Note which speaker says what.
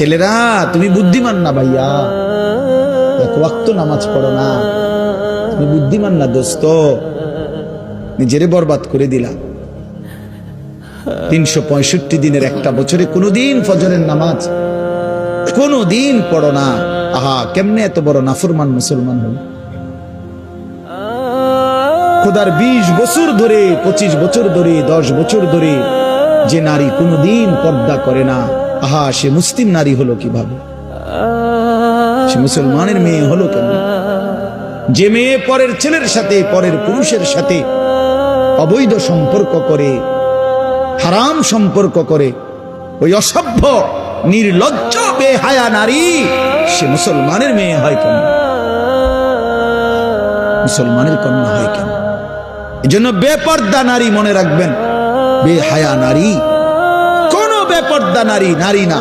Speaker 1: ছেলেরা তুমি বুদ্ধিমান না ভাইয়া, এক ওয়াক্ত নামাজ পড়ো না, তুমি বুদ্ধিমান না দোস্ত, নিজেরে বরবাদ করে দিলা। 365 দিনের একটা বছরে কোনদিন ফজরের নামাজ কোনদিন পড়ো না। আহা, কেমনে এত বড় নাফরমান মুসলমান হল। খোদার 20 বছর ধরে, 25 বছর ধরে, 10 বছর ধরে যে নারী কোনদিন পর্দা করে না, আহা, সে মুসলিম নারী হলো কিভাবে? সে মুসলমানের মেয়ে হলো কেন? যে মেয়ে পরের ছেলের সাথে, পরের পুরুষের সাথে অবৈধ সম্পর্ক করে, হারাম সম্পর্ক করে, ওই অসভ্য নির্লজ্জ বেহায়া নারী সে মুসলমানের মেয়ে হয় কেন? মুসলমানের কন্যা হয় কেন? এজন্য বেপর্দা নারী মনে রাখবেন, বেহায়া নারী, কোন বেপর্দা নারী নারী না।